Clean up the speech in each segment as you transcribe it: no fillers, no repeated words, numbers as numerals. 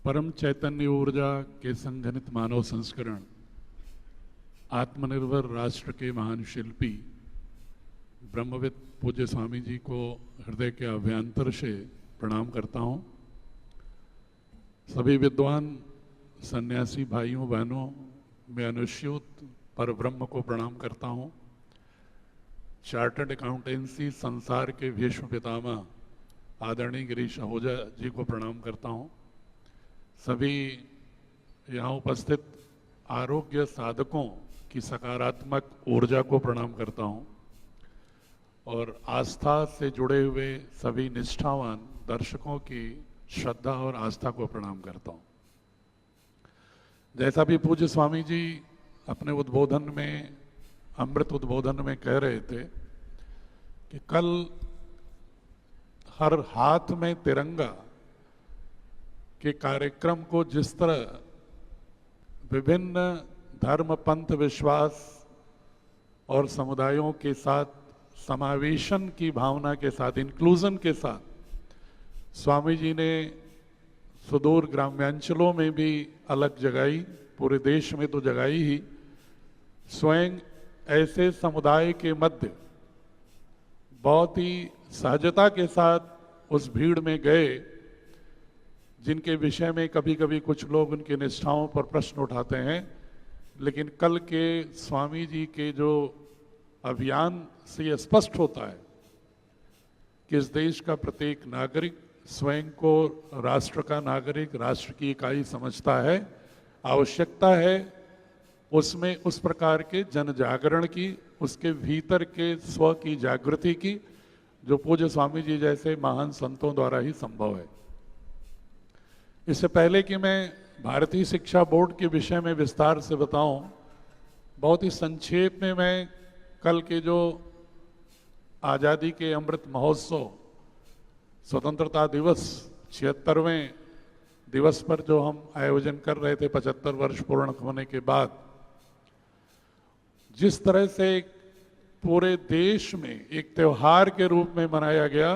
परम चैतन्य ऊर्जा के संघनित मानव संस्करण, आत्मनिर्भर राष्ट्र के महान शिल्पी ब्रह्मविद पूज्य स्वामी जी को हृदय के अभ्यंतर से प्रणाम करता हूँ। सभी विद्वान सन्यासी भाइयों बहनों में अनुस्यूत पर ब्रह्म को प्रणाम करता हूँ। चार्टर्ड अकाउंटेंसी संसार के विश्व पितामह आदरणीय गिरीश आहूजा जी को प्रणाम करता हूँ। सभी यहाँ उपस्थित आरोग्य साधकों की सकारात्मक ऊर्जा को प्रणाम करता हूँ और आस्था से जुड़े हुए सभी निष्ठावान दर्शकों की श्रद्धा और आस्था को प्रणाम करता हूँ। जैसा भी पूज्य स्वामी जी अपने उद्बोधन में, अमृत उद्बोधन में कह रहे थे कि कल हर हाथ में तिरंगा के कार्यक्रम को जिस तरह विभिन्न धर्म, पंथ, विश्वास और समुदायों के साथ समावेशन की भावना के साथ, इंक्लूजन के साथ स्वामी जी ने सुदूर ग्राम्यांचलों में भी अलग जगाई, पूरे देश में तो जगाई ही, स्वयं ऐसे समुदाय के मध्य बहुत ही सहजता के साथ उस भीड़ में गए जिनके विषय में कभी कभी कुछ लोग उनकी निष्ठाओं पर प्रश्न उठाते हैं, लेकिन कल के स्वामी जी के जो अभियान से यह स्पष्ट होता है कि इस देश का प्रत्येक नागरिक स्वयं को राष्ट्र का नागरिक, राष्ट्र की इकाई समझता है। आवश्यकता है उसमें उस प्रकार के जन जागरण की, उसके भीतर के स्व की जागृति की, जो पूज्य स्वामी जी जैसे महान संतों द्वारा ही संभव है। इससे पहले कि मैं भारतीय शिक्षा बोर्ड के विषय में विस्तार से बताऊं, बहुत ही संक्षेप में मैं कल के जो आज़ादी के अमृत महोत्सव, स्वतंत्रता दिवस 76वें दिवस पर जो हम आयोजन कर रहे थे 75 वर्ष पूर्ण होने के बाद, जिस तरह से पूरे देश में एक त्योहार के रूप में मनाया गया,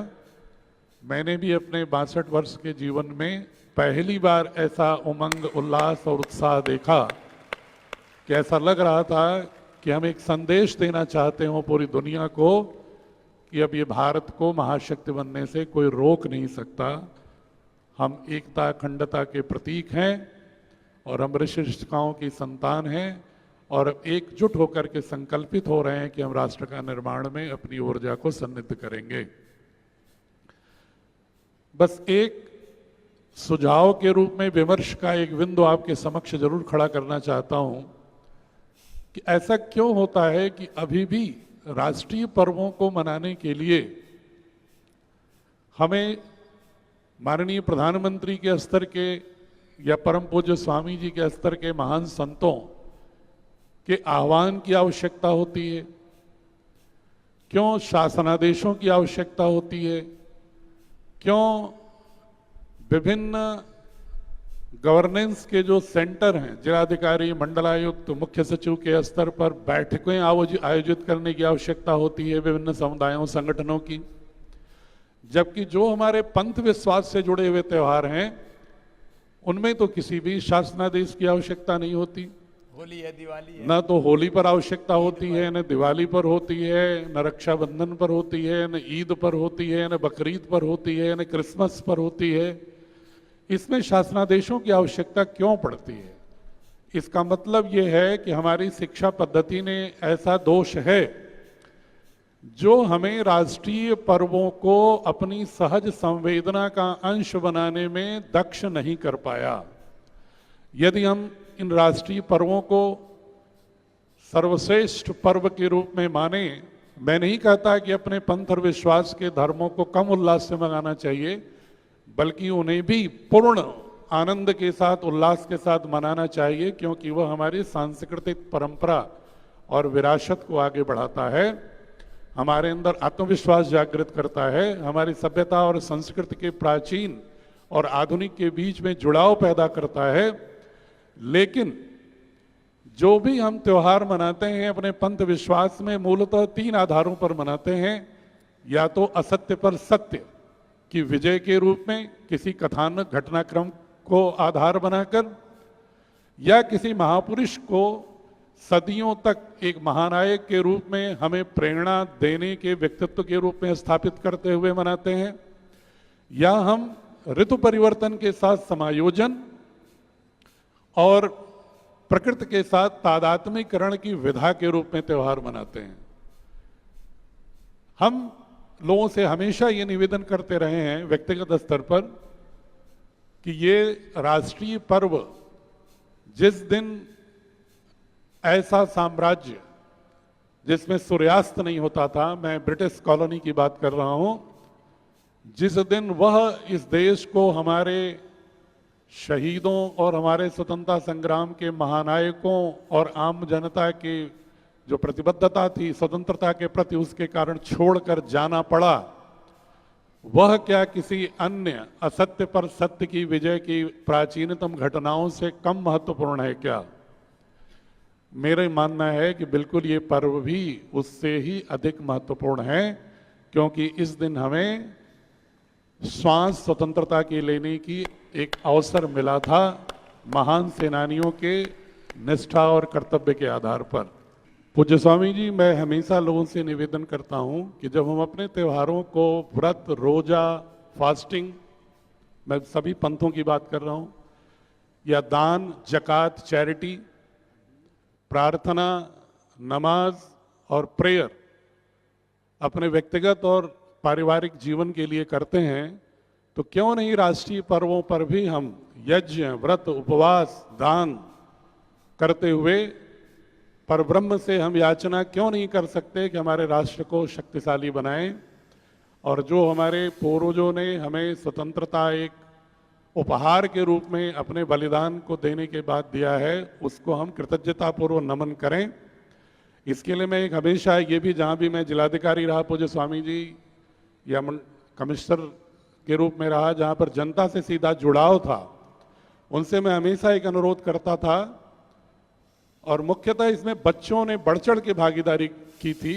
मैंने भी अपने 62 वर्ष के जीवन में पहली बार ऐसा उमंग, उल्लास और उत्साह देखा कि ऐसा लग रहा था कि हम एक संदेश देना चाहते हो पूरी दुनिया को कि अब ये भारत को महाशक्ति बनने से कोई रोक नहीं सकता। हम एकता, अखंडता के प्रतीक हैं और हम ऋषि ऋषिकाओं की संतान हैं और एकजुट होकर के संकल्पित हो रहे हैं कि हम राष्ट्र का निर्माण में अपनी ऊर्जा को सन्निध करेंगे। बस एक सुझाव के रूप में विमर्श का एक बिंदु आपके समक्ष जरूर खड़ा करना चाहता हूं कि ऐसा क्यों होता है कि अभी भी राष्ट्रीय पर्वों को मनाने के लिए हमें माननीय प्रधानमंत्री के स्तर के या परम पूज्य स्वामी जी के स्तर के महान संतों के आह्वान की आवश्यकता होती है? क्यों शासनादेशों की आवश्यकता होती है? क्यों विभिन्न गवर्नेंस के जो सेंटर हैं, जिलाधिकारी, मंडलायुक्त, मुख्य सचिव के स्तर पर बैठकें आयोजित करने की आवश्यकता होती है विभिन्न समुदायों, संगठनों की? जबकि जो हमारे पंथ विश्वास से जुड़े हुए त्यौहार हैं उनमें तो किसी भी शासनादेश की आवश्यकता नहीं होती। होली है, दिवाली है, न तो होली पर आवश्यकता होती है, न दिवाली पर होती है, न रक्षाबंधन पर होती है, न ईद पर होती है, न बकरीद पर होती है, न क्रिसमस पर होती है। इसमें शासनादेशों की आवश्यकता क्यों पड़ती है? इसका मतलब यह है कि हमारी शिक्षा पद्धति ने ऐसा दोष है जो हमें राष्ट्रीय पर्वों को अपनी सहज संवेदना का अंश बनाने में दक्ष नहीं कर पाया। यदि हम इन राष्ट्रीय पर्वों को सर्वश्रेष्ठ पर्व के रूप में माने, मैं नहीं कहता कि अपने पंथ और विश्वास के धर्मों को कम उल्लास से मनाना चाहिए, बल्कि उन्हें भी पूर्ण आनंद के साथ, उल्लास के साथ मनाना चाहिए, क्योंकि वह हमारी सांस्कृतिक परंपरा और विरासत को आगे बढ़ाता है, हमारे अंदर आत्मविश्वास जागृत करता है, हमारी सभ्यता और संस्कृति के प्राचीन और आधुनिक के बीच में जुड़ाव पैदा करता है। लेकिन जो भी हम त्योहार मनाते हैं अपने पंथ विश्वास में मूलतः 3 आधारों पर मनाते हैं। या तो असत्य पर सत्य की विजय के रूप में, किसी कथानक घटनाक्रम को आधार बनाकर या किसी महापुरुष को सदियों तक एक महानायक के रूप में हमें प्रेरणा देने के व्यक्तित्व के रूप में स्थापित करते हुए मनाते हैं, या हम ऋतु परिवर्तन के साथ समायोजन और प्रकृति के साथ तादात्म्यकरण की विधा के रूप में त्यौहार मनाते हैं। हम लोगों से हमेशा ये निवेदन करते रहे हैं व्यक्तिगत स्तर पर कि ये राष्ट्रीय पर्व जिस दिन ऐसा साम्राज्य जिसमें सूर्यास्त नहीं होता था, मैं ब्रिटिश कॉलोनी की बात कर रहा हूं, जिस दिन वह इस देश को हमारे शहीदों और हमारे स्वतंत्रता संग्राम के महानायकों और आम जनता की जो प्रतिबद्धता थी स्वतंत्रता के प्रति, उसके कारण छोड़कर जाना पड़ा, वह क्या किसी अन्य असत्य पर सत्य की विजय की प्राचीनतम घटनाओं से कम महत्वपूर्ण है क्या? मेरा मानना है कि बिल्कुल ये पर्व भी उससे ही अधिक महत्वपूर्ण है, क्योंकि इस दिन हमें श्वास स्वतंत्रता की लेने की एक अवसर मिला था महान सेनानियों के निष्ठा और कर्तव्य के आधार पर। पूज्य स्वामी जी, मैं हमेशा लोगों से निवेदन करता हूं कि जब हम अपने त्योहारों को व्रत, रोजा, फास्टिंग, मैं सभी पंथों की बात कर रहा हूं, या दान, जकात, चैरिटी, प्रार्थना, नमाज और प्रेयर अपने व्यक्तिगत और पारिवारिक जीवन के लिए करते हैं, तो क्यों नहीं राष्ट्रीय पर्वों पर भी हम यज्ञ, व्रत, उपवास, दान करते हुए परब्रह्म से हम याचना क्यों नहीं कर सकते कि हमारे राष्ट्र को शक्तिशाली बनाएं, और जो हमारे पूर्वजों ने हमें स्वतंत्रता एक उपहार के रूप में अपने बलिदान को देने के बाद दिया है, उसको हम कृतज्ञतापूर्वक नमन करें। इसके लिए मैं एक हमेशा ये भी, जहाँ भी मैं जिलाधिकारी रहा पूज्य स्वामी जी, या कमिश्नर के रूप में रहा, जहाँ पर जनता से सीधा जुड़ाव था, उनसे मैं हमेशा एक अनुरोध करता था, और मुख्यतः इसमें बच्चों ने बढ़ चढ़ के भागीदारी की थी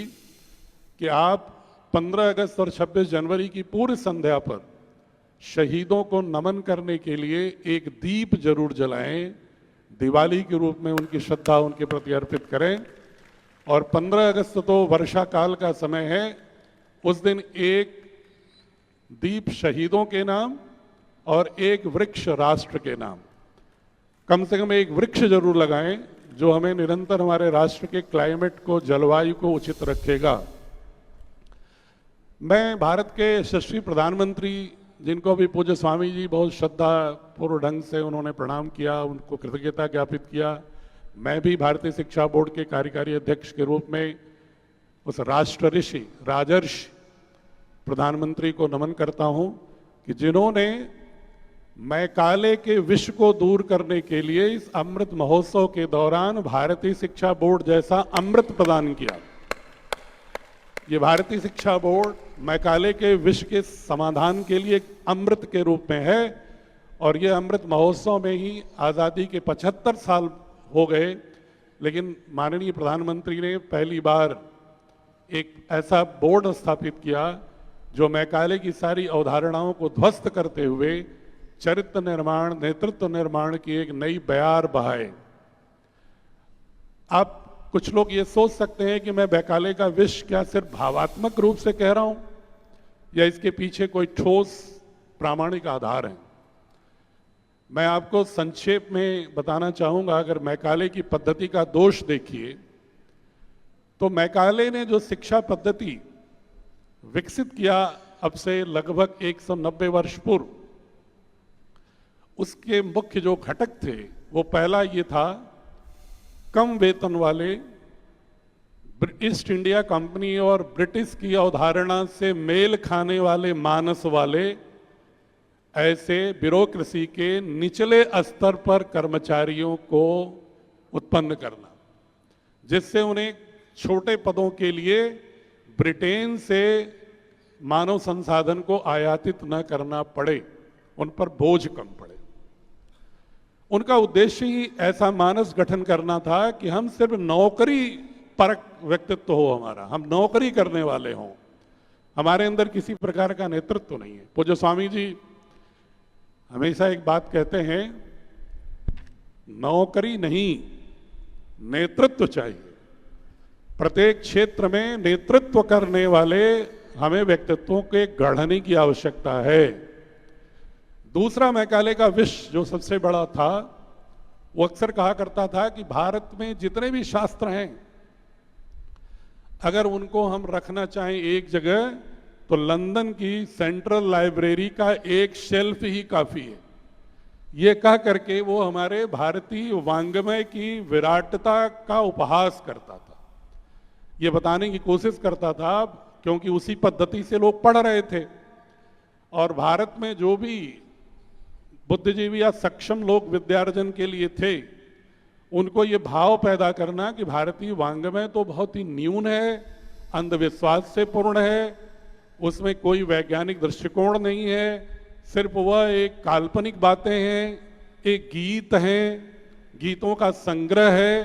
कि आप 15 अगस्त और 26 जनवरी की पूरी संध्या पर शहीदों को नमन करने के लिए एक दीप जरूर जलाएं, दिवाली के रूप में उनकी श्रद्धा उनके प्रति अर्पित करें। और 15 अगस्त तो वर्षा काल का समय है, उस दिन एक दीप शहीदों के नाम और एक वृक्ष राष्ट्र के नाम, कम से कम एक वृक्ष जरूर लगाएं, जो हमें निरंतर हमारे राष्ट्र के क्लाइमेट को, जलवायु को उचित रखेगा। मैं भारत के यशस्वी प्रधानमंत्री, जिनको भी पूज्य स्वामी जी बहुत श्रद्धा पूर्ण ढंग से उन्होंने प्रणाम किया, उनको कृतज्ञता ज्ञापित किया, मैं भी भारतीय शिक्षा बोर्ड के कार्यकारी अध्यक्ष के रूप में उस राष्ट्र ऋषि, राजर्षि प्रधानमंत्री को नमन करता हूं कि जिन्होंने मैकाले के विष को दूर करने के लिए इस अमृत महोत्सव के दौरान भारतीय शिक्षा बोर्ड जैसा अमृत प्रदान किया। ये भारतीय शिक्षा बोर्ड मैकाले के विष के समाधान के लिए एक अमृत के रूप में है, और ये अमृत महोत्सव में ही आज़ादी के 75 साल हो गए, लेकिन माननीय प्रधानमंत्री ने पहली बार एक ऐसा बोर्ड स्थापित किया जो मैकाले की सारी अवधारणाओं को ध्वस्त करते हुए चरित्र निर्माण, नेतृत्व निर्माण की एक नई बयार बहाए। आप कुछ लोग ये सोच सकते हैं कि मैं मैकाले का विष क्या सिर्फ भावात्मक रूप से कह रहा हूं, या इसके पीछे कोई ठोस प्रामाणिक आधार है। मैं आपको संक्षेप में बताना चाहूंगा, अगर मैकाले की पद्धति का दोष देखिए, तो मैकाले ने जो शिक्षा पद्धति विकसित किया अब से लगभग 190 वर्ष पूर्व, उसके मुख्य जो घटक थे, वो पहला ये था, कम वेतन वाले, ईस्ट इंडिया कंपनी और ब्रिटिश की अवधारणा से मेल खाने वाले मानस वाले ऐसे ब्यूरोक्रेसी के निचले स्तर पर कर्मचारियों को उत्पन्न करना, जिससे उन्हें छोटे पदों के लिए ब्रिटेन से मानव संसाधन को आयातित न करना पड़े, उन पर बोझ कम पड़े। उनका उद्देश्य ही ऐसा मानस गठन करना था कि हम सिर्फ नौकरी परक व्यक्तित्व हो हमारा, हम नौकरी करने वाले हों, हमारे अंदर किसी प्रकार का नेतृत्व नहीं है। पूज्य स्वामी जी हमेशा एक बात कहते हैं, नौकरी नहीं नेतृत्व चाहिए। प्रत्येक क्षेत्र में नेतृत्व करने वाले हमें व्यक्तित्वों के गढ़ने की आवश्यकता है। दूसरा, मैकाले का विष जो सबसे बड़ा था, वो अक्सर कहा करता था कि भारत में जितने भी शास्त्र हैं, अगर उनको हम रखना चाहें एक जगह, तो लंदन की सेंट्रल लाइब्रेरी का एक शेल्फ ही काफी है। ये कह करके वो हमारे भारतीय वांग्मय की विराटता का उपहास करता था। ये बताने की कोशिश करता था, क्योंकि उसी पद्धति से लोग पढ़ रहे थे। और भारत में जो भी बुद्धिजीवी या सक्षम लोग विद्यार्जन के लिए थे, उनको ये भाव पैदा करना कि भारतीय वांग्मय तो बहुत ही न्यून है, अंधविश्वास से पूर्ण है, उसमें कोई वैज्ञानिक दृष्टिकोण नहीं है, सिर्फ वह एक काल्पनिक बातें हैं, एक गीत हैं, गीतों का संग्रह है,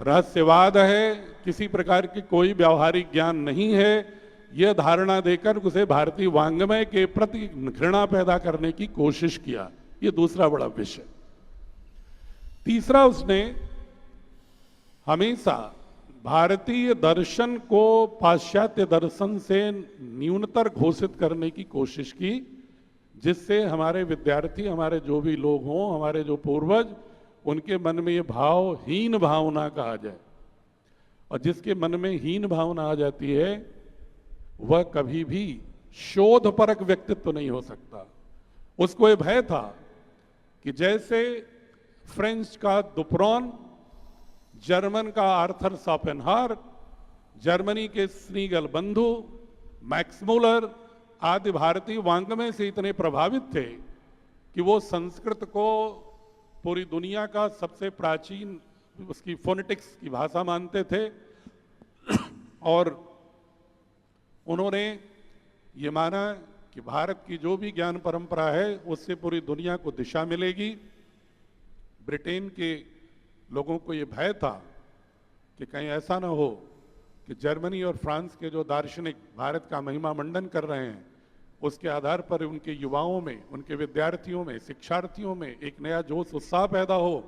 रहस्यवाद है, किसी प्रकार की कोई व्यावहारिक ज्ञान नहीं है। यह धारणा देकर उसे भारतीय वांग्मय के प्रति घृणा पैदा करने की कोशिश किया। ये दूसरा बड़ा विषय। तीसरा, उसने हमेशा भारतीय दर्शन को पाश्चात्य दर्शन से न्यूनतर घोषित करने की कोशिश की, जिससे हमारे विद्यार्थी, हमारे जो भी लोग हों, हमारे जो पूर्वज, उनके मन में ये भाव हीन भावना का आ जाए। और जिसके मन में हीन भावना आ जाती है, वह कभी भी शोधपरक व्यक्तित्व नहीं हो सकता। उसको ये भय था कि जैसे फ्रेंच का दुपरॉन, जर्मन का आर्थर शोपेनहावर, जर्मनी के स्नीगल बंधु, मैक्स मुलर आदि भारतीय वांग्मय से इतने प्रभावित थे कि वो संस्कृत को पूरी दुनिया का सबसे प्राचीन, उसकी फोनेटिक्स की भाषा मानते थे। और उन्होंने ये माना कि भारत की जो भी ज्ञान परंपरा है, उससे पूरी दुनिया को दिशा मिलेगी। ब्रिटेन के लोगों को ये भय था कि कहीं ऐसा ना हो कि जर्मनी और फ्रांस के जो दार्शनिक भारत का महिमा मंडन कर रहे हैं, उसके आधार पर उनके युवाओं में, उनके विद्यार्थियों में, शिक्षार्थियों में एक नया जोश उत्साह पैदा हो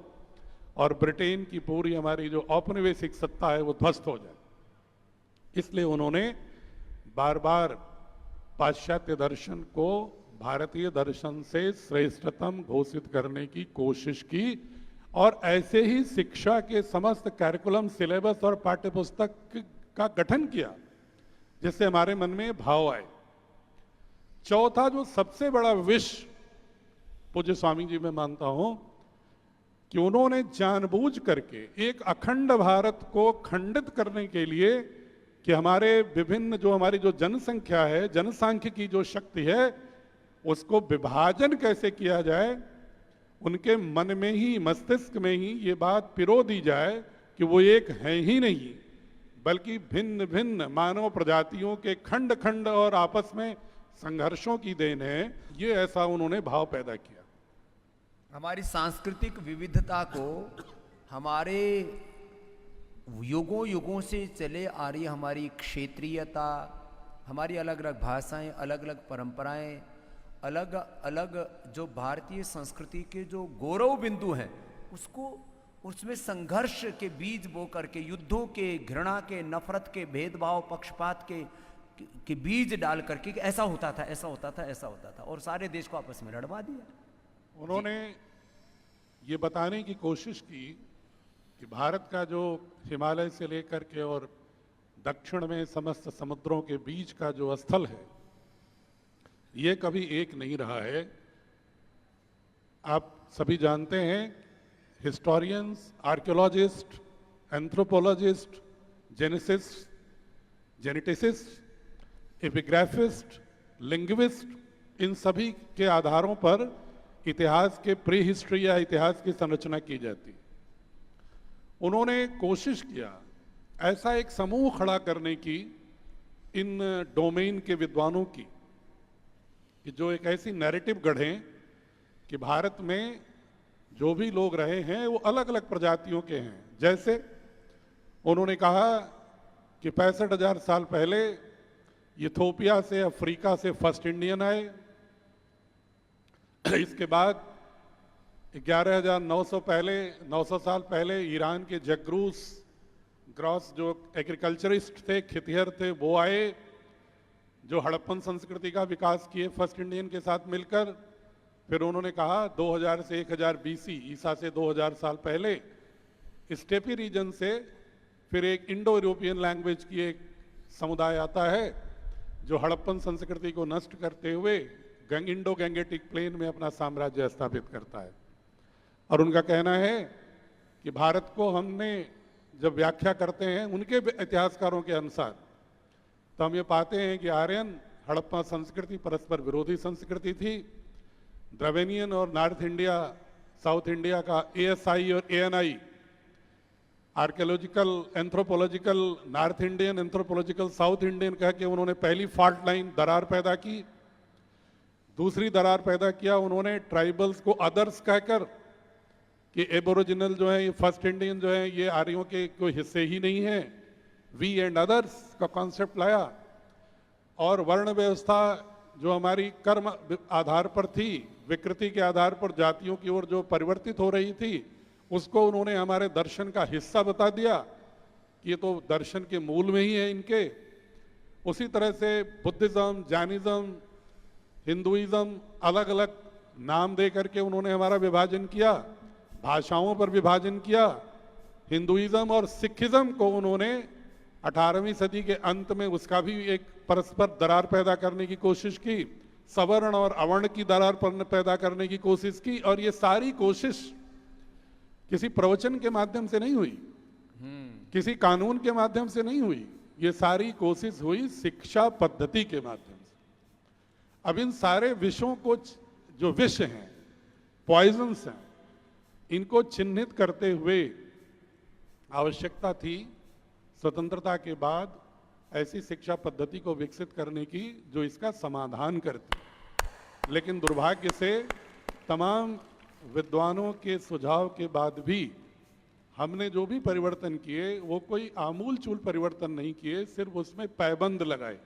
और ब्रिटेन की पूरी हमारी जो औपनिवेशिक सत्ता है वो ध्वस्त हो जाए। इसलिए उन्होंने बार बार पाश्चात्य दर्शन को भारतीय दर्शन से श्रेष्ठतम घोषित करने की कोशिश की, और ऐसे ही शिक्षा के समस्त कैरिकुलम, सिलेबस और पाठ्यपुस्तक का गठन किया, जिससे हमारे मन में भाव आए। चौथा, जो सबसे बड़ा विष पूज्य स्वामी जी मैं मानता हूं, कि उन्होंने जानबूझ करके एक अखंड भारत को खंडित करने के लिए, कि हमारे विभिन्न जो हमारी जो जनसंख्या है, जनसांख्यिकी जो शक्ति है, उसको विभाजन कैसे किया जाए, उनके मन में ही, मस्तिष्क में ही ये बात पिरो दी जाए कि वो एक है ही नहीं, बल्कि भिन्न भिन्न मानव प्रजातियों के खंड खंड और आपस में संघर्षों की देन है। ये ऐसा उन्होंने भाव पैदा किया। हमारी सांस्कृतिक विविधता को, हमारे युगों युगों से चले आ रही हमारी क्षेत्रीयता, हमारी अलग अलग भाषाएं, अलग अलग परंपराएं, अलग अलग जो भारतीय संस्कृति के जो गौरव बिंदु हैं, उसको, उसमें संघर्ष के बीज बो करके, युद्धों के, घृणा के, नफरत के, भेदभाव, पक्षपात के बीज डाल करके ऐसा होता था, ऐसा होता था, ऐसा होता था, और सारे देश को आपस में लड़वा दिया। उन्होंने ये बताने की कोशिश की कि भारत का जो हिमालय से लेकर के और दक्षिण में समस्त समुद्रों के बीच का जो स्थल है, ये कभी एक नहीं रहा है। आप सभी जानते हैं, historians, archaeologist, anthropologist, geneticist, epigraphist, linguist, इन सभी के आधारों पर इतिहास के प्री हिस्ट्री या इतिहास की संरचना की जाती। उन्होंने कोशिश किया ऐसा एक समूह खड़ा करने की इन डोमेन के विद्वानों की, कि जो एक ऐसी नैरेटिव गढ़ें कि भारत में जो भी लोग रहे हैं वो अलग अलग प्रजातियों के हैं। जैसे उन्होंने कहा कि 65,000 साल पहले इथोपिया से, अफ्रीका से फर्स्ट इंडियन आए, इसके बाद 11,900 साल पहले ईरान के जगरूस ग्रॉस जो एग्रीकल्चरिस्ट थे, खेतिहर थे, वो आए, जो हड़प्पन संस्कृति का विकास किए फर्स्ट इंडियन के साथ मिलकर। फिर उन्होंने कहा 2000 से 1000 BC, ईसा से 2000 साल पहले स्टेपी रीजन से फिर एक इंडो यूरोपियन लैंग्वेज की एक समुदाय आता है जो हड़प्पन संस्कृति को नष्ट करते हुए इंडो गैंगेटिक प्लेन में अपना साम्राज्य स्थापित करता है। और उनका कहना है कि भारत को हमने जब व्याख्या करते हैं उनके इतिहासकारों के अनुसार, तो हम ये पाते हैं कि आर्यन हड़प्पा संस्कृति परस्पर विरोधी संस्कृति थी। द्रविडियन और नॉर्थ इंडिया, साउथ इंडिया का ASI और ANI, archaeological anthropological north Indian, anthropological south Indian कह के उन्होंने पहली फॉल्ट लाइन दरार पैदा की। दूसरी दरार पैदा किया उन्होंने ट्राइबल्स को अदर्स कहकर कि एबोरिजिनल जो है, ये फर्स्ट इंडियन जो है, ये आर्यों के कोई हिस्से ही नहीं है, वी एंड अदर्स का कॉन्सेप्ट लाया। और वर्ण व्यवस्था जो हमारी कर्म आधार पर थी, विकृति के आधार पर जातियों की ओर जो परिवर्तित हो रही थी, उसको उन्होंने हमारे दर्शन का हिस्सा बता दिया कि ये तो दर्शन के मूल में ही है इनके। उसी तरह से बुद्धिज्म, जैनिज्म, हिंदुइज्म अलग अलग नाम दे करके उन्होंने हमारा विभाजन किया, भाषाओं पर विभाजन किया। हिंदुइज्म और सिखिज्म को उन्होंने 18वीं सदी के अंत में उसका भी एक परस्पर दरार पैदा करने की कोशिश की, सवर्ण और अवर्ण की दरार पैदा करने की कोशिश की। और ये सारी कोशिश किसी प्रवचन के माध्यम से नहीं हुई, किसी कानून के माध्यम से नहीं हुई, ये सारी कोशिश हुई शिक्षा पद्धति के माध्यम से। अब इन सारे विषयों को, जो विष हैं, पॉइजन्स हैं, इनको चिन्हित करते हुए आवश्यकता थी स्वतंत्रता के बाद ऐसी शिक्षा पद्धति को विकसित करने की जो इसका समाधान करती। लेकिन दुर्भाग्य से तमाम विद्वानों के सुझाव के बाद भी हमने जो भी परिवर्तन किए वो कोई आमूल चूल परिवर्तन नहीं किए, सिर्फ उसमें पैबंद लगाए।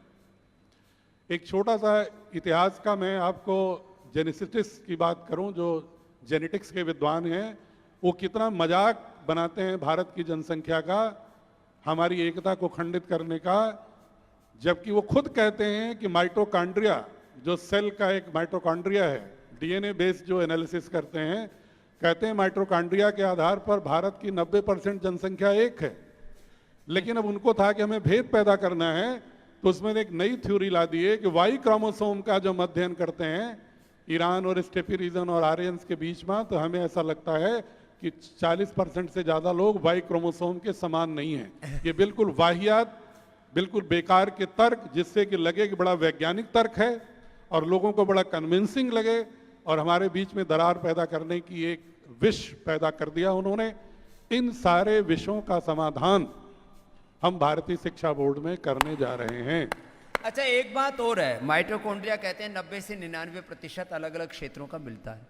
एक छोटा सा इतिहास का मैं आपको जेनेसिस की बात करूं, जो जेनेटिक्स के विद्वान हैं, वो कितना मजाक बनाते हैं भारत की जनसंख्या का, हमारी एकता को खंडित करने का, जबकि वो खुद कहते हैं कि माइटोकॉन्ड्रिया, जो सेल का एक माइटोकॉन्ड्रिया है, DNA बेस्ड जो एनालिसिस करते हैं, कहते हैं माइटोकॉन्ड्रिया के आधार पर भारत की 90% जनसंख्या एक है। लेकिन अब उनको था कि हमें भेद पैदा करना है, तो उसमें एक नई थ्योरी ला दी है कि वाई क्रोमोसोम का जब अध्ययन करते हैं ईरान और स्टेपी रीजन और आर्यंस के बीच में, तो हमें ऐसा लगता है कि 40% से ज्यादा लोग वाई क्रोमोसोम के समान नहीं हैं। ये बिल्कुल वाहियात, बिल्कुल बेकार के तर्क, जिससे कि लगे कि बड़ा वैज्ञानिक तर्क है और लोगों को बड़ा कन्विंसिंग लगे, और हमारे बीच में दरार पैदा करने की एक विष पैदा कर दिया उन्होंने। इन सारे विषयों का समाधान हम भारतीय शिक्षा बोर्ड में करने जा रहे हैं। अच्छा, एक बात और है, माइटोकॉन्ड्रिया कहते हैं 90 से 99% अलग अलग क्षेत्रों का मिलता है,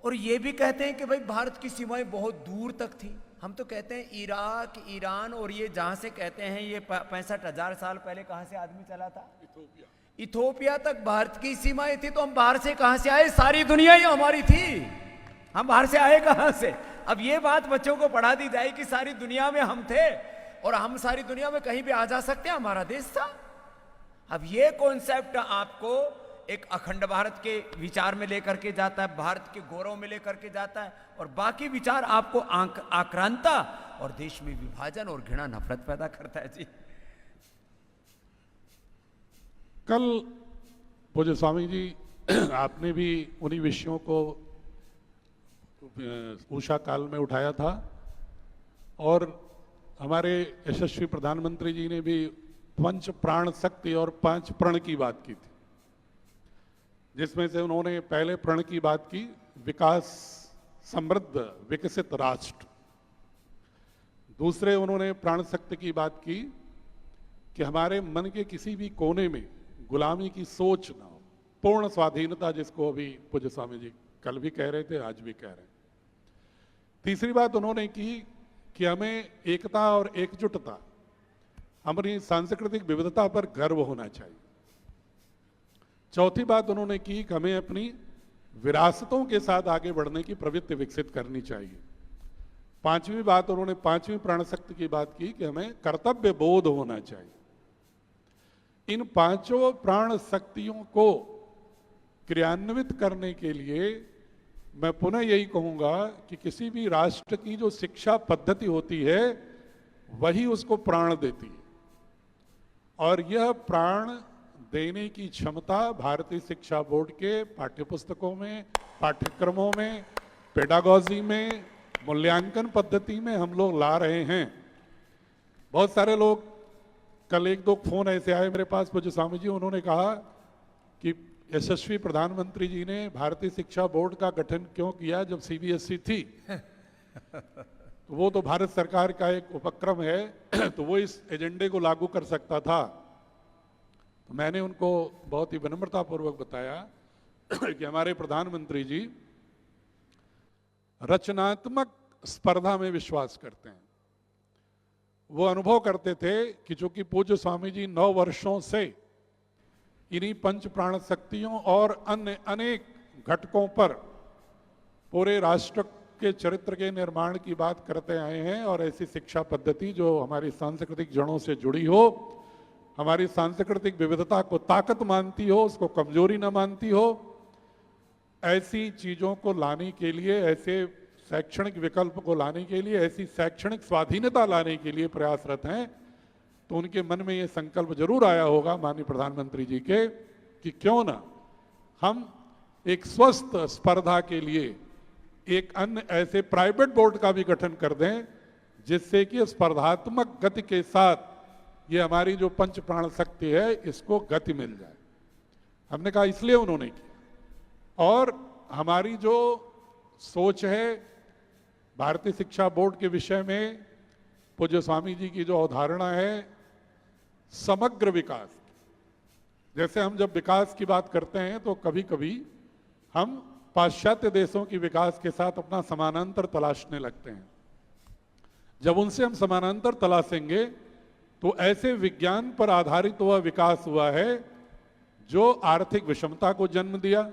और ये भी कहते हैं कि भाई भारत की सीमाएं बहुत दूर तक थी। हम तो कहते हैं इराक, ईरान, और ये जहां से कहते हैं ये 65,000 साल पहले कहां से आदमी चला था, इथोपिया तक भारत की सीमाएं थी। तो हम बाहर से कहां से आए? सारी दुनिया ही हमारी थी, हम बाहर से आए कहां से? अब ये बात बच्चों को पढ़ा दी जाए कि सारी दुनिया में हम थे, और हम सारी दुनिया में कहीं भी आ जा सकते हैं, हमारा देश था। अब ये कॉन्सेप्ट आपको एक अखंड भारत के विचार में लेकर के जाता है, भारत के गौरव में लेकर के जाता है, और बाकी विचार आपको आक्रांता और देश में विभाजन और घृणा, नफरत पैदा करता है। जी, कल पूज्य स्वामी जी आपने भी उन्हीं विषयों को उषा काल में उठाया था, और हमारे यशस्वी प्रधानमंत्री जी ने भी पंच प्राण शक्ति और 5 प्रण की बात की थी, जिसमें से उन्होंने पहले प्रण की बात की, विकास, समृद्ध, विकसित राष्ट्र। दूसरे उन्होंने प्राण शक्ति की बात की कि हमारे मन के किसी भी कोने में गुलामी की सोच ना हो, पूर्ण स्वाधीनता, जिसको अभी पूज्य स्वामी जी कल भी कह रहे थे, आज भी कह रहे हैं। तीसरी बात उन्होंने की कि हमें एकता और एकजुटता, हमारी सांस्कृतिक विविधता पर गर्व होना चाहिए। चौथी बात उन्होंने की कि हमें अपनी विरासतों के साथ आगे बढ़ने की प्रवृत्ति विकसित करनी चाहिए। पांचवी बात उन्होंने पांचवी प्राण शक्ति की बात की कि हमें कर्तव्य बोध होना चाहिए। इन पांचों प्राण शक्तियों को क्रियान्वित करने के लिए मैं पुनः यही कहूंगा कि किसी भी राष्ट्र की जो शिक्षा पद्धति होती है वही उसको प्राण देती है, और यह प्राण देने की क्षमता भारतीय शिक्षा बोर्ड के पाठ्यपुस्तकों में, पाठ्यक्रमों में, पेडागॉजी में, मूल्यांकन पद्धति में हम लोग ला रहे हैं। बहुत सारे लोग, कल एक दो फोन ऐसे आए मेरे पास, पूज्य स्वामी जी, उन्होंने कहा कि यशस्वी प्रधानमंत्री जी ने भारतीय शिक्षा बोर्ड का गठन क्यों किया जब सीबीएसई थी। तो वो तो भारत सरकार का एक उपक्रम है, तो वो इस एजेंडे को लागू कर सकता था। तो मैंने उनको बहुत ही विनम्रतापूर्वक बताया कि हमारे प्रधानमंत्री जी रचनात्मक स्पर्धा में विश्वास करते हैं। वो अनुभव करते थे कि चूंकि पूज्य स्वामी जी 9 वर्षों से इन्हीं पंच प्राण शक्तियों और अन्य अनेक घटकों पर पूरे राष्ट्र के चरित्र के निर्माण की बात करते आए हैं, और ऐसी शिक्षा पद्धति जो हमारी सांस्कृतिक जड़ों से जुड़ी हो, हमारी सांस्कृतिक विविधता को ताकत मानती हो, उसको कमजोरी न मानती हो, ऐसी चीजों को लाने के लिए, ऐसे शैक्षणिक विकल्प को लाने के लिए, ऐसी शैक्षणिक स्वाधीनता लाने के लिए प्रयासरत हैं। तो उनके मन में ये संकल्प जरूर आया होगा माननीय प्रधानमंत्री जी के कि क्यों ना हम एक स्वस्थ स्पर्धा के लिए एक अन्य ऐसे प्राइवेट बोर्ड का भी गठन कर दें, जिससे कि स्पर्धात्मक गति के साथ ये हमारी जो पंच प्राण शक्ति है इसको गति मिल जाए। हमने कहा इसलिए उन्होंने किया। और हमारी जो सोच है भारतीय शिक्षा बोर्ड के विषय में, पूज्य स्वामी जी की जो अवधारणा है समग्र विकास, जैसे हम जब विकास की बात करते हैं तो कभी कभी हम पाश्चात्य देशों की विकास के साथ अपना समानांतर तलाशने लगते हैं। जब उनसे हम समानांतर तलाशेंगे तो ऐसे विज्ञान पर आधारित वह विकास हुआ है जो आर्थिक विषमता को जन्म दिया,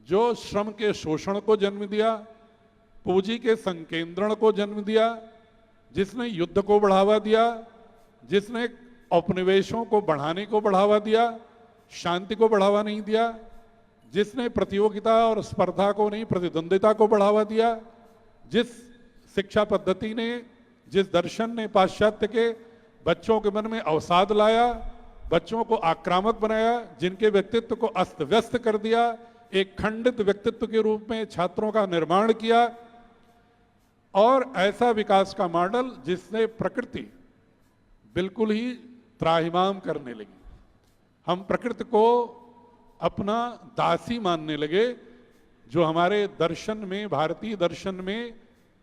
जो श्रम के शोषण को जन्म दिया, पूंजी के संकेंद्रण को जन्म दिया, जिसने युद्ध को बढ़ावा दिया, जिसने औपनिवेशों को बढ़ाने को बढ़ावा दिया, शांति को बढ़ावा नहीं दिया, जिसने प्रतियोगिता और स्पर्धा को नहीं प्रतिद्वंदिता को बढ़ावा दिया, जिस शिक्षा पद्धति ने, जिस दर्शन ने पाश्चात्य के बच्चों के मन में अवसाद लाया, बच्चों को आक्रामक बनाया, जिनके व्यक्तित्व को अस्त व्यस्त कर दिया, एक खंडित व्यक्तित्व के रूप में छात्रों का निर्माण किया, और ऐसा विकास का मॉडल जिसने प्रकृति बिल्कुल ही त्राहिमाम करने लगी। हम प्रकृति को अपना दासी मानने लगे, जो हमारे दर्शन में, भारतीय दर्शन में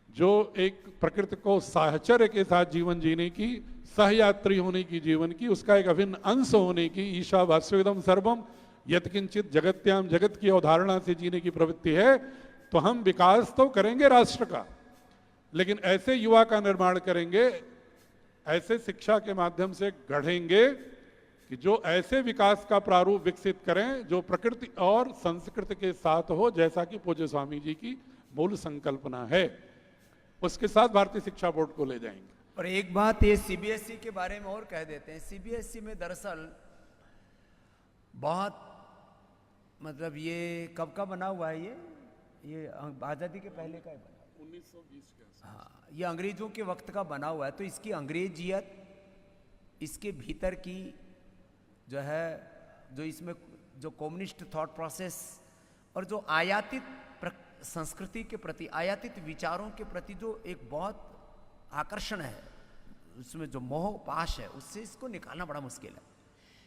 जो एक प्रकृति को साहचर्य के साथ जीवन जीने की, सहयात्री होने की, जीवन की, उसका एक अभिन्न अंश होने की, ईशा वास्यविदम सर्वम यत्किंचित जगत्याम जगत की अवधारणा से जीने की प्रवृत्ति है। तो हम विकास तो करेंगे राष्ट्र का, लेकिन ऐसे युवा का निर्माण करेंगे, ऐसे शिक्षा के माध्यम से गढ़ेंगे कि जो ऐसे विकास का प्रारूप विकसित करें जो प्रकृति और संस्कृति के साथ हो, जैसा कि पूज्य स्वामी जी की मूल संकल्पना है। उसके साथ भारतीय शिक्षा बोर्ड को ले जाएंगे। और एक बात ये सीबीएसई के बारे में और कह देते हैं। सीबीएसई में दरअसल बहुत, मतलब ये कब का बना हुआ है, ये आज़ादी के पहले का है, 1920 के। हाँ, ये अंग्रेजों के वक्त का बना हुआ है। तो इसकी अंग्रेजियत, इसके भीतर की जो है, जो इसमें जो कम्युनिस्ट थॉट प्रोसेस और जो आयातित संस्कृति के प्रति, आयातित विचारों के प्रति जो एक बहुत आकर्षण है, उसमें जो मोह पाश है, उससे इसको निकालना बड़ा मुश्किल है।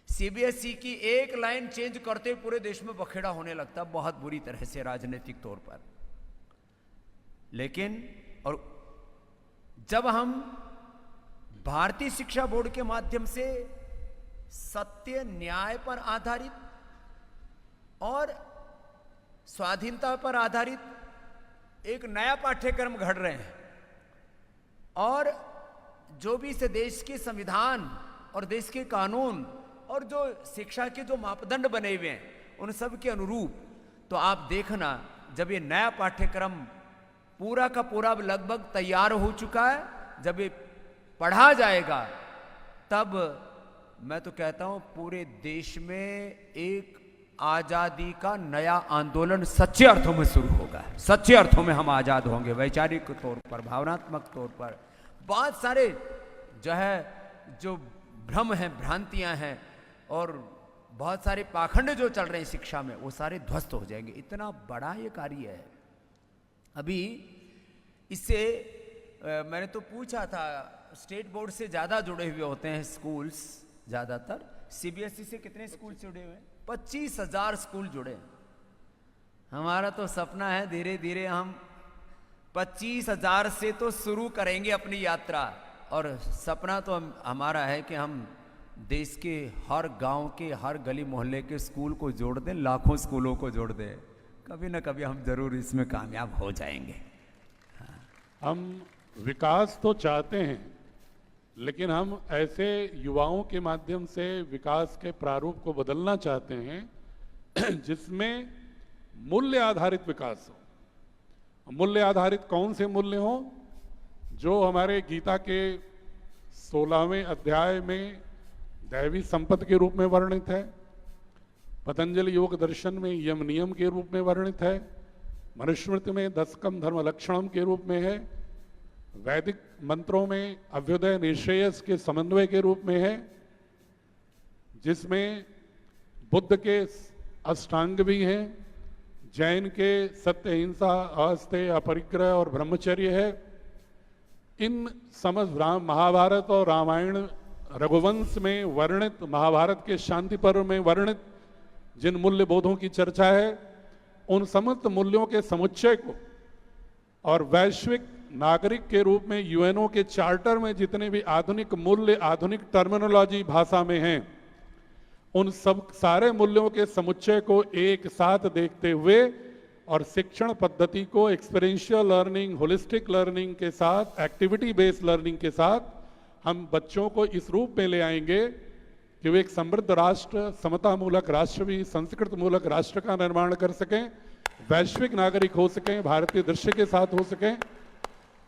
सीबीएसई की एक लाइन चेंज करते पूरे देश में बखेड़ा होने लगता, बहुत बुरी तरह से राजनीतिक तौर पर। लेकिन और जब हम भारतीय शिक्षा बोर्ड के माध्यम से सत्य न्याय पर आधारित और स्वाधीनता पर आधारित एक नया पाठ्यक्रम घड़ रहे हैं, और जो भी इस देश के संविधान और देश के कानून और जो शिक्षा के जो मापदंड बने हुए हैं उन सब के अनुरूप तो आप देखना जब ये नया पाठ्यक्रम पूरा का पूरा लगभग तैयार हो चुका है, जब ये पढ़ा जाएगा, तब मैं तो कहता हूं पूरे देश में एक आजादी का नया आंदोलन सच्चे अर्थों में शुरू होगा। सच्चे अर्थों में हम आजाद होंगे, वैचारिक तौर पर, भावनात्मक तौर पर। बहुत सारे जो भ्रम हैं, भ्रांतियां हैं और बहुत सारे पाखंड जो चल रहे हैं शिक्षा में, वो सारे ध्वस्त हो जाएंगे। इतना बड़ा ये कार्य है। अभी इससे मैंने तो पूछा था, स्टेट बोर्ड से ज़्यादा जुड़े हुए होते हैं स्कूल्स, ज़्यादातर सीबीएसई से कितने स्कूल जुड़े हुए हैं? 25,000 स्कूल जुड़े हैं। हमारा तो सपना है धीरे धीरे हम 25,000 से तो शुरू करेंगे अपनी यात्रा, और सपना तो हमारा है कि हम देश के हर गांव के, हर गली मोहल्ले के स्कूल को जोड़ दें, लाखों स्कूलों को जोड़ दें। कभी ना कभी हम जरूर इसमें कामयाब हो जाएंगे। हम विकास तो चाहते हैं, लेकिन हम ऐसे युवाओं के माध्यम से विकास के प्रारूप को बदलना चाहते हैं जिसमें मूल्य आधारित विकास हो। मूल्य आधारित कौन से मूल्य हो? जो हमारे गीता के 16वें अध्याय में दैवी संपत्ति के रूप में वर्णित है, पतंजलि योग दर्शन में यम नियम के रूप में वर्णित है, मनुस्मृति में दशकम धर्म लक्षणम के रूप में है, वैदिक मंत्रों में अभ्युदय निश्रेयस के समन्वय के रूप में है, जिसमें बुद्ध के अष्टांग भी हैं, जैन के सत्य, हिंसा, अस्तेय, अपरिग्रह और ब्रह्मचर्य है। इन समस्त महाभारत और रामायण, रघुवंश में वर्णित, महाभारत के शांति पर्व में वर्णित जिन मूल्य बोधों की चर्चा है, उन समस्त मूल्यों के समुच्चय को और वैश्विक नागरिक के रूप में यूएनओ के चार्टर में जितने भी आधुनिक मूल्य, आधुनिक टर्मिनोलॉजी भाषा में हैं, उन सब सारे मूल्यों के समुच्चय को एक साथ देखते हुए और शिक्षण पद्धति को एक्सपीरियंशियल लर्निंग, होलिस्टिक लर्निंग के साथ, एक्टिविटी बेस्ड लर्निंग के साथ हम बच्चों को इस रूप में ले आएंगे कि वे एक समृद्ध राष्ट्र, समता मूलक राष्ट्र भी, संस्कृत मूलक राष्ट्र का निर्माण कर सकें, वैश्विक नागरिक हो सकें, भारतीय दृश्य के साथ हो सकें।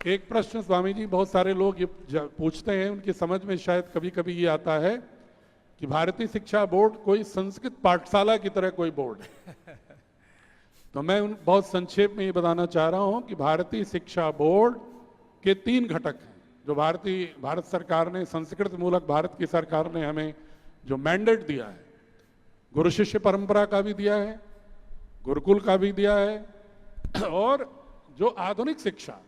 एक प्रश्न स्वामी जी बहुत सारे लोग ये पूछते हैं, उनकी समझ में शायद कभी कभी ये आता है कि भारतीय शिक्षा बोर्ड कोई संस्कृत पाठशाला की तरह कोई बोर्ड है। तो मैं बहुत संक्षेप में ये बताना चाह रहा हूं कि भारतीय शिक्षा बोर्ड के 3 घटक हैं जो भारत सरकार ने, संस्कृत मूलक भारत की सरकार ने हमें जो मैंडेट दिया है, गुरु शिष्य परंपरा का भी दिया है, गुरुकुल का भी दिया है, और जो आधुनिक शिक्षा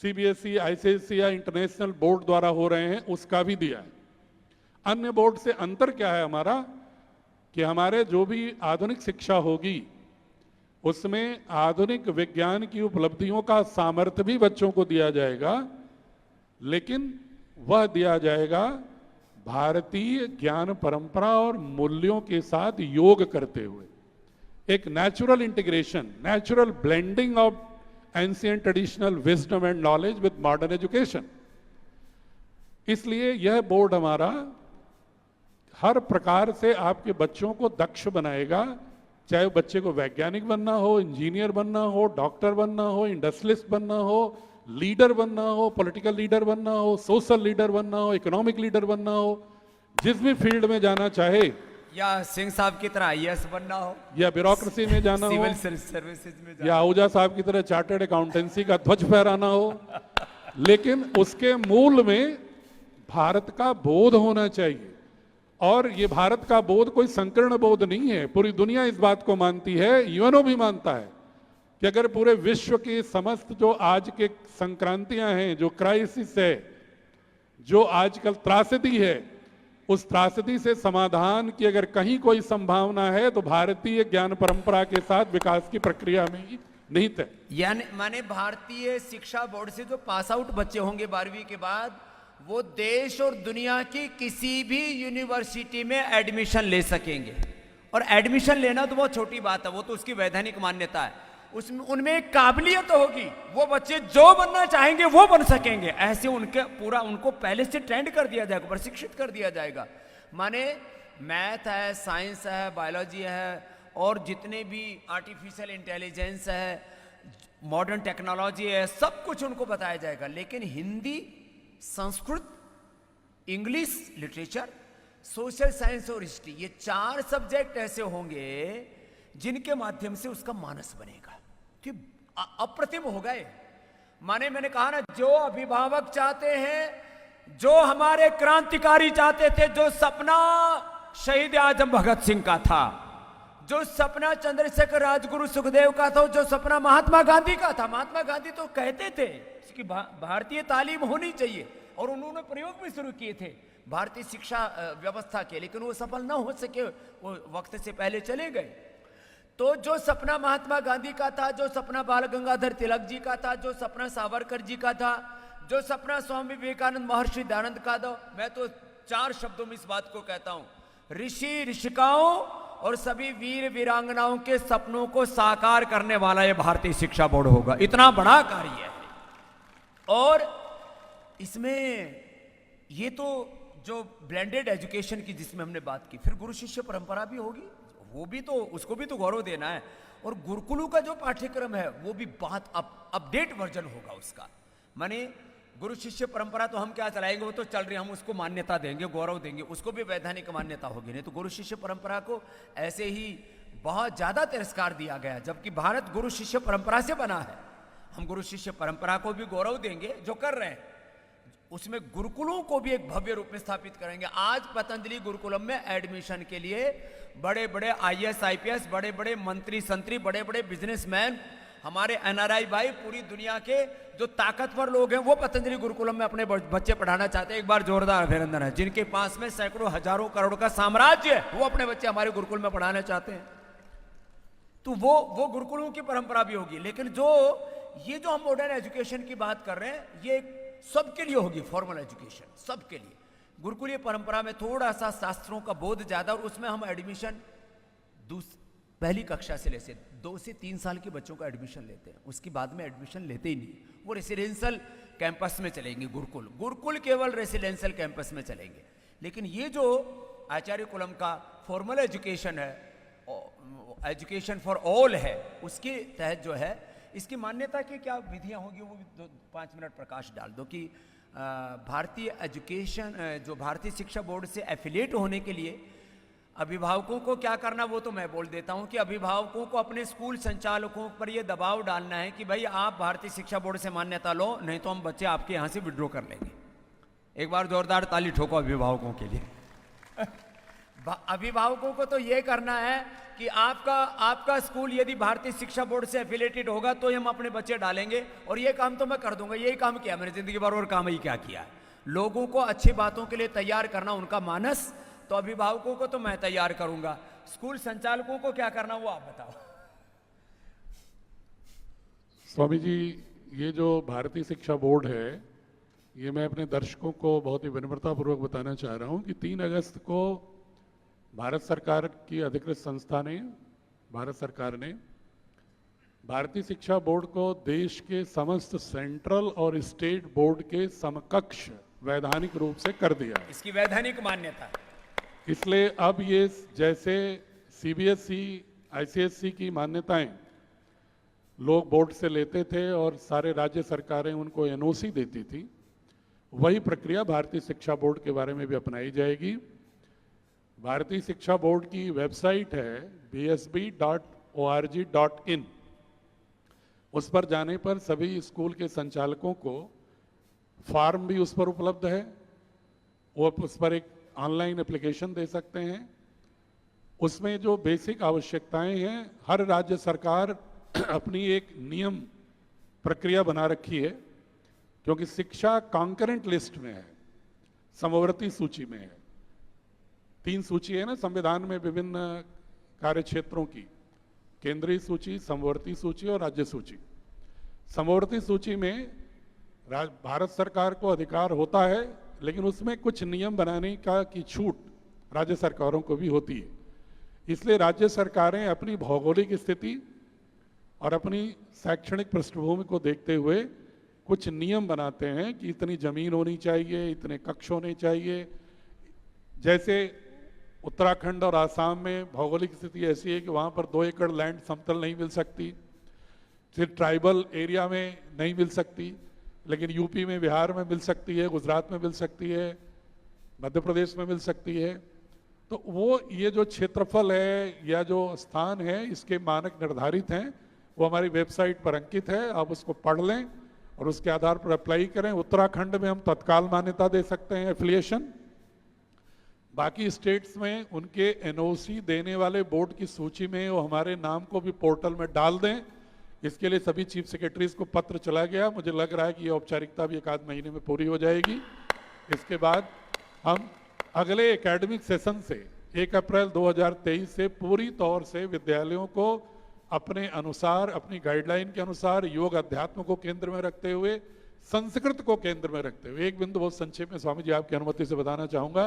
सीबीएसई, आईसीएसई या इंटरनेशनल बोर्ड द्वारा हो रहे हैं उसका भी दिया है। अन्य बोर्ड से अंतर क्या है हमारा कि हमारे जो भी आधुनिक शिक्षा होगी उसमें आधुनिक विज्ञान की उपलब्धियों का सामर्थ्य भी बच्चों को दिया जाएगा, लेकिन वह दिया जाएगा भारतीय ज्ञान परंपरा और मूल्यों के साथ योग करते हुए। एक natural integration, natural blending of ancient traditional wisdom and knowledge with modern education. इसलिए यह बोर्ड हमारा हर प्रकार से आपके बच्चों को दक्ष बनाएगा, चाहे वो बच्चे को वैज्ञानिक बनना हो, इंजीनियर बनना हो, डॉक्टर बनना हो, इंडस्ट्रियलिस्ट बनना हो, लीडर बनना हो, पॉलिटिकल लीडर बनना हो, सोशल लीडर बनना हो, इकोनॉमिक लीडर बनना हो, जिस भी फील्ड में जाना चाहे, या सिंह साहब की तरह आईएएस बनना हो, या ब्यूरोक्रेसी में जाना हो, सिविल सर्विसेज में जाना, या आहूजा साहब की तरह चार्टर्ड अकाउंटेंसी का ध्वज फहराना हो, लेकिन उसके मूल में भारत का बोध होना चाहिए। और ये भारत का बोध कोई संकीर्ण बोध नहीं है, पूरी दुनिया इस बात को मानती है, यूएनओ भी मानता है कि अगर पूरे विश्व की समस्त जो आज के संक्रांतियां हैं, जो क्राइसिस है, जो आजकल त्रासदी है, उस त्रासदी से समाधान की अगर कहीं कोई संभावना है तो भारतीय ज्ञान परंपरा के साथ विकास की प्रक्रिया में ही निहित है। यानी माने भारतीय शिक्षा बोर्ड से जो पास आउट बच्चे होंगे 12वीं के बाद, वो देश और दुनिया की किसी भी यूनिवर्सिटी में एडमिशन ले सकेंगे। और एडमिशन लेना तो बहुत छोटी बात है, वो तो उसकी वैधानिक मान्यता है, उसमें उनमें एक काबिलियत होगी, वो बच्चे जो बनना चाहेंगे वो बन सकेंगे। ऐसे उनके पूरा उनको पहले से ट्रेंड कर दिया जाएगा, प्रशिक्षित कर दिया जाएगा। माने मैथ है, साइंस है, बायोलॉजी है और जितने भी आर्टिफिशियल इंटेलिजेंस है, मॉडर्न टेक्नोलॉजी है, सब कुछ उनको बताया जाएगा। लेकिन Hindi, Sanskrit, English literature, social science और हिस्ट्री, ये 4 सब्जेक्ट ऐसे होंगे जिनके माध्यम से उसका मानस बनेगा। कि अप्रतिम हो गए। माने मैंने कहा ना, जो अभिभावक चाहते हैं, जो हमारे क्रांतिकारी चाहते थे, जो सपना शहीद आजम भगत सिंह का था, जो सपना चंद्रशेखर राजगुरु सुखदेव का था, जो सपना महात्मा गांधी का था। महात्मा गांधी तो कहते थे कि भारतीय तालीम होनी चाहिए, और उन्होंने प्रयोग भी शुरू किए थे भारतीय शिक्षा व्यवस्था के, लेकिन वो सफल ना हो सके, वो वक्त से पहले चले गए। तो जो सपना महात्मा गांधी का था, जो सपना बाल गंगाधर तिलक जी का था, जो सपना सावरकर जी का था, जो सपना स्वामी विवेकानंद, महर्षि दयानंद का था, मैं तो 4 शब्दों में इस बात को कहता हूं, ऋषि ऋषिकाओं और सभी वीर वीरांगनाओं के सपनों को साकार करने वाला ये भारतीय शिक्षा बोर्ड होगा। इतना बड़ा कार्य है। और इसमें ये तो जो ब्लेंडेड एजुकेशन की जिसमें हमने बात की, फिर गुरु शिष्य परंपरा भी होगी, वो भी तो, उसको भी तो गौरव देना है। और गुरुकुलों का जो पाठ्यक्रम है वो भी बहुत अपडेट वर्जन होगा उसका। माने गुरु शिष्य परंपरा तो हम क्या चलाएंगे, वो तो चल रही, हम उसको मान्यता देंगे, गौरव देंगे, उसको भी वैधानिक मान्यता होगी। नहीं तो गुरु शिष्य परंपरा को ऐसे ही बहुत ज्यादा तिरस्कार दिया गया, जबकि भारत गुरु शिष्य परंपरा से बना है। हम गुरु शिष्य परंपरा को भी गौरव देंगे जो कर रहे हैं, उसमें गुरुकुलों को भी एक भव्य रूप में स्थापित करेंगे। आज पतंजलि गुरुकुलम में एडमिशन के लिए बड़े बड़े IAS IPS, बड़े बड़े मंत्री संतरी, बड़े बड़े बिजनेसमैन, हमारे NRI भाई, पूरी दुनिया के जो ताकतवर लोग हैं, वो पतंजलि गुरुकुलम में अपने बच्चे पढ़ाना चाहते हैं। एक बार जोरदार अभिनंदन है। जिनके पास में सैकड़ों हजारों करोड़ का साम्राज्य है, वो अपने बच्चे हमारे गुरुकुल में पढ़ाना चाहते हैं। तो वो गुरुकुलों की परंपरा भी होगी। लेकिन ये जो हम मॉडर्न एजुकेशन की बात कर रहे हैं, ये सबके लिए होगी, फॉर्मल एजुकेशन सबके लिए। गुरुकुलीय परंपरा में थोड़ा सा शास्त्रों का बोध ज्यादा, और उसमें हम एडमिशन पहली कक्षा से लेते 2 से 3 साल के बच्चों का एडमिशन लेते हैं, उसके बाद में एडमिशन लेते ही नहीं। वो रेसिडेंशियल कैंपस में चलेंगे। गुरुकुल केवल रेसिडेंशियल कैंपस में चलेंगे। लेकिन ये जो आचार्य कुलम का फॉर्मल एजुकेशन है, एजुकेशन फॉर ऑल है, उसके तहत जो है, इसकी मान्यता की क्या विधियां होगी, वो भी 5 मिनट प्रकाश डाल दो। कि भारतीय एजुकेशन, जो भारतीय शिक्षा बोर्ड से एफिलिएट होने के लिए अभिभावकों को क्या करना, वो तो मैं बोल देता हूं कि अभिभावकों को अपने स्कूल संचालकों पर यह दबाव डालना है कि भाई आप भारतीय शिक्षा बोर्ड से मान्यता लो, नहीं तो हम बच्चे आपके यहां से विड्रॉ कर लेंगे। एक बार जोरदार ताली ठोको अभिभावकों के लिए। अभिभावकों को तो यह करना है कि आपका स्कूल यदि भारतीय शिक्षा बोर्ड से एफिलिएटेड होगा तो हम अपने बच्चे डालेंगे, और ये काम तो मैं कर दूंगा। यही काम किया मैंने जिंदगी भर, और काम ही क्या किया है, लोगों को अच्छी बातों के लिए तैयार करना, उनका मानस। तो अभिभावकों को तो मैं तैयार करूंगा, स्कूल संचालकों को क्या करना वो आप बताओ। स्वामी जी, ये जो भारतीय शिक्षा बोर्ड है, ये मैं अपने दर्शकों को बहुत ही विनम्रतापूर्वक बताना चाह रहा हूं कि 3 अगस्त को भारत सरकार की अधिकृत संस्था ने, भारत सरकार ने भारतीय शिक्षा बोर्ड को देश के समस्त सेंट्रल और स्टेट बोर्ड के समकक्ष वैधानिक रूप से कर दिया। इसकी वैधानिक मान्यता। इसलिए अब ये जैसे CBSE ICSE की मान्यताएं लोग बोर्ड से लेते थे और सारे राज्य सरकारें उनको NOC देती थी, वही प्रक्रिया भारतीय शिक्षा बोर्ड के बारे में भी अपनाई जाएगी। भारतीय शिक्षा बोर्ड की वेबसाइट है bsb.org.in। उस पर जाने पर सभी स्कूल के संचालकों को फॉर्म भी उस पर उपलब्ध है, वो उस पर एक ऑनलाइन एप्लीकेशन दे सकते हैं। उसमें जो बेसिक आवश्यकताएं हैं, हर राज्य सरकार अपनी एक नियम प्रक्रिया बना रखी है, क्योंकि शिक्षा कॉन्करेंट लिस्ट में है, समवर्ती सूची में है। 3 सूची है ना संविधान में विभिन्न कार्य क्षेत्रों की, केंद्रीय सूची, समवर्ती सूची और राज्य सूची। समवर्ती सूची में भारत सरकार को अधिकार होता है, लेकिन उसमें कुछ नियम बनाने की छूट राज्य सरकारों को भी होती है। इसलिए राज्य सरकारें अपनी भौगोलिक स्थिति और अपनी शैक्षणिक पृष्ठभूमि को देखते हुए कुछ नियम बनाते हैं कि इतनी जमीन होनी चाहिए, इतने कक्ष होने चाहिए। जैसे उत्तराखंड और आसाम में भौगोलिक स्थिति ऐसी है कि वहाँ पर 2 एकड़ लैंड समतल नहीं मिल सकती, फिर ट्राइबल एरिया में नहीं मिल सकती, लेकिन यूपी में, बिहार में मिल सकती है, गुजरात में मिल सकती है, मध्य प्रदेश में मिल सकती है। तो वो ये जो क्षेत्रफल है या जो स्थान है, इसके मानक निर्धारित हैं, वो हमारी वेबसाइट पर अंकित है, आप उसको पढ़ लें और उसके आधार पर अप्लाई करें। उत्तराखंड में हम तत्काल मान्यता दे सकते हैं एफिलिएशन, बाकी स्टेट्स में उनके एनओसी देने वाले बोर्ड की सूची में वो हमारे नाम को भी पोर्टल में डाल दें। इसके लिए सभी चीफ सेक्रेटरीज को पत्र चला गया, मुझे लग रहा है कि ये औपचारिकता भी 1 आध महीने में पूरी हो जाएगी। इसके बाद हम अगले एकेडमिक सेशन से 1 अप्रैल 2023 से पूरी तौर से विद्यालयों को अपने अनुसार, अपनी गाइडलाइन के अनुसार योग अध्यात्म को केंद्र में रखते हुए, संस्कृत को केंद्र में रखते हुए, एक बिंदु बहुत संक्षेप में स्वामी जी आपकी अनुमति से बताना चाहूंगा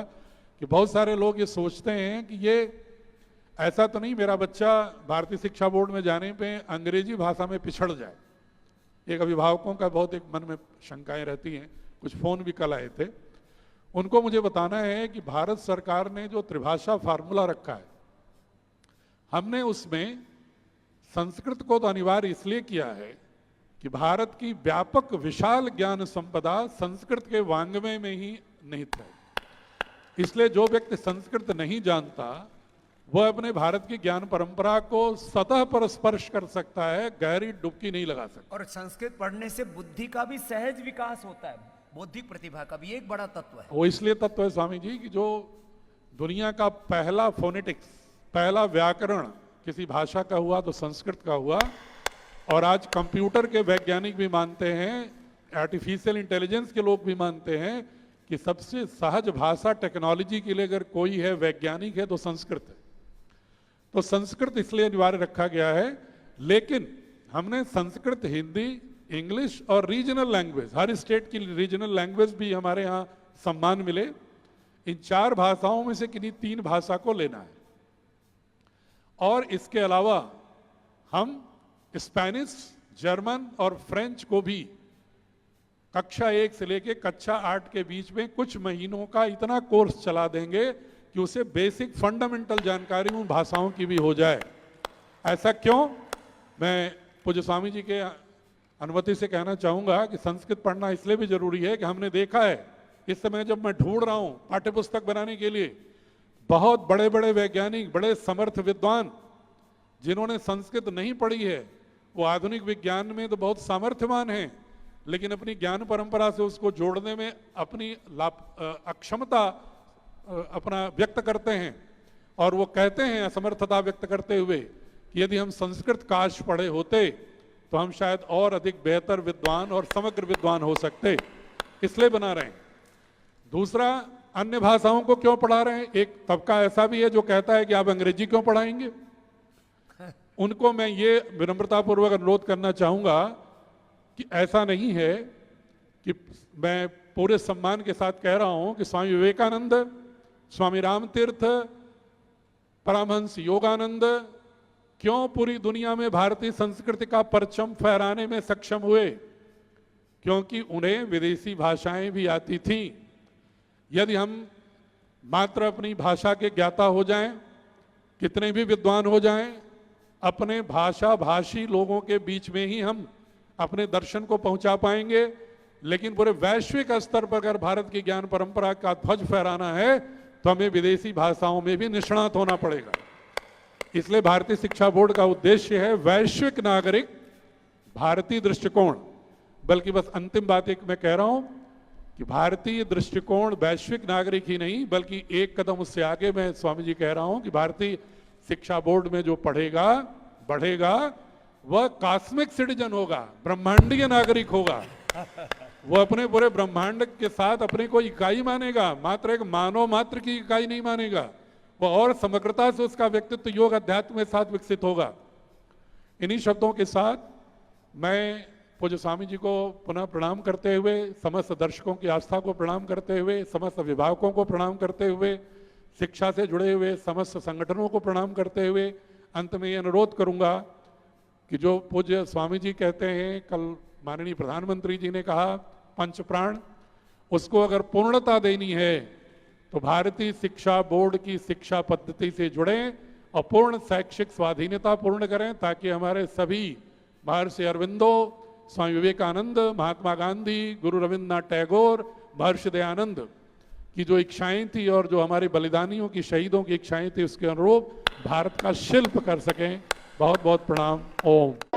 कि बहुत सारे लोग ये सोचते हैं कि ये ऐसा तो नहीं मेरा बच्चा भारतीय शिक्षा बोर्ड में जाने पे अंग्रेजी भाषा में पिछड़ जाए। एक अभिभावकों का बहुत एक मन में शंकाएं रहती हैं, कुछ फोन भी कल आए थे। उनको मुझे बताना है कि भारत सरकार ने जो त्रिभाषा फार्मूला रखा है, हमने उसमें संस्कृत को तो अनिवार्य इसलिए किया है कि भारत की व्यापक विशाल ज्ञान संपदा संस्कृत के वांग्मय में ही निहित है। इसलिए जो व्यक्ति संस्कृत नहीं जानता वह अपने भारत की ज्ञान परंपरा को सतह पर स्पर्श कर सकता है, गहरी डुबकी नहीं लगा सकता। और संस्कृत पढ़ने से बुद्धि का भी सहज विकास होता है, बौद्धिक प्रतिभा का भी एक बड़ा तत्व है। वो इसलिए तत्व है स्वामी जी कि जो दुनिया का पहला फोनेटिक्स, पहला व्याकरण किसी भाषा का हुआ तो संस्कृत का हुआ। और आज कंप्यूटर के वैज्ञानिक भी मानते हैं, आर्टिफिशियल इंटेलिजेंस के लोग भी मानते हैं कि सबसे सहज भाषा टेक्नोलॉजी के लिए अगर कोई है, वैज्ञानिक है, तो संस्कृत है। तो संस्कृत इसलिए अनिवार्य रखा गया है। लेकिन हमने संस्कृत, हिंदी, इंग्लिश और रीजनल लैंग्वेज, हर स्टेट की रीजनल लैंग्वेज भी हमारे यहाँ सम्मान मिले, इन 4 भाषाओं में से किन्हीं 3 भाषा को लेना है। और इसके अलावा हम स्पेनिश, जर्मन और फ्रेंच को भी कक्षा 1 से लेकर कक्षा 8 के बीच में कुछ महीनों का इतना कोर्स चला देंगे कि उसे बेसिक फंडामेंटल जानकारी उन भाषाओं की भी हो जाए। ऐसा क्यों? मैं पूज्य स्वामी जी के अनुमति से कहना चाहूंगा कि संस्कृत पढ़ना इसलिए भी जरूरी है कि हमने देखा है, इस समय जब मैं ढूंढ रहा हूं पाठ्यपुस्तक बनाने के लिए, बहुत बड़े बड़े वैज्ञानिक, बड़े समर्थ विद्वान जिन्होंने संस्कृत नहीं पढ़ी है, वो आधुनिक विज्ञान में तो बहुत सामर्थ्यवान हैं, लेकिन अपनी ज्ञान परंपरा से उसको जोड़ने में अपनी अक्षमता अपना व्यक्त करते हैं। और वो कहते हैं असमर्थता व्यक्त करते हुए कि यदि हम संस्कृत काश पढ़े होते तो हम शायद और अधिक बेहतर विद्वान और समग्र विद्वान हो सकते, इसलिए बना रहे हैं। दूसरा, अन्य भाषाओं को क्यों पढ़ा रहे हैं? एक तबका ऐसा भी है जो कहता है कि आप अंग्रेजी क्यों पढ़ाएंगे। उनको मैं ये विनम्रतापूर्वक अनुरोध करना चाहूंगा कि ऐसा नहीं है, कि मैं पूरे सम्मान के साथ कह रहा हूं कि स्वामी विवेकानंद, स्वामी रामतीर्थ, परमहंस योगानंद क्यों पूरी दुनिया में भारतीय संस्कृति का परचम फहराने में सक्षम हुए? क्योंकि उन्हें विदेशी भाषाएं भी आती थीं। यदि हम मात्र अपनी भाषा के ज्ञाता हो जाएं, कितने भी विद्वान हो जाएं, अपने भाषा भाषी लोगों के बीच में ही हम अपने दर्शन को पहुंचा पाएंगे। लेकिन पूरे वैश्विक स्तर पर अगर भारत की ज्ञान परंपरा का ध्वज फहराना है तो हमें विदेशी भाषाओं में भी निष्णात होना पड़ेगा। इसलिए भारतीय शिक्षा बोर्ड का उद्देश्य है वैश्विक नागरिक, भारतीय दृष्टिकोण। बल्कि बस अंतिम बात एक मैं कह रहा हूं कि भारतीय दृष्टिकोण वैश्विक नागरिक ही नहीं, बल्कि एक कदम उससे आगे मैं स्वामी जी कह रहा हूं कि भारतीय शिक्षा बोर्ड में जो पढ़ेगा बढ़ेगा वह कॉस्मिक सिटीजन होगा, ब्रह्मांडीय नागरिक होगा। वो अपने पूरे ब्रह्मांड के साथ अपने को इकाई मानेगा, मात्र एक मानव मात्र की इकाई नहीं मानेगा। वो और समग्रता से उसका व्यक्तित्व योग अध्यात्म के साथ विकसित होगा। इन्हीं शब्दों के साथ मैं पूज्य स्वामी जी को पुनः प्रणाम करते हुए, समस्त दर्शकों की आस्था को प्रणाम करते हुए, समस्त अभिभावकों को प्रणाम करते हुए, शिक्षा से जुड़े हुए समस्त संगठनों को प्रणाम करते हुए अंत में ये अनुरोध करूंगा कि जो पूज्य स्वामी जी कहते हैं, कल माननीय प्रधानमंत्री जी ने कहा पंच प्राण, उसको अगर पूर्णता देनी है तो भारतीय शिक्षा बोर्ड की शिक्षा पद्धति से जुड़ें और पूर्ण शैक्षिक स्वाधीनता पूर्ण करें, ताकि हमारे सभी महर्षि अरविंदो, स्वामी विवेकानंद, महात्मा गांधी, गुरु रविन्द्रनाथ टैगोर, महर्षि दयानंद की जो इच्छाएं थी और जो हमारे बलिदानियों की, शहीदों की इच्छाएं थी, उसके अनुरूप भारत का शिल्प कर सकें। बहुत बहुत प्रणाम। ओम।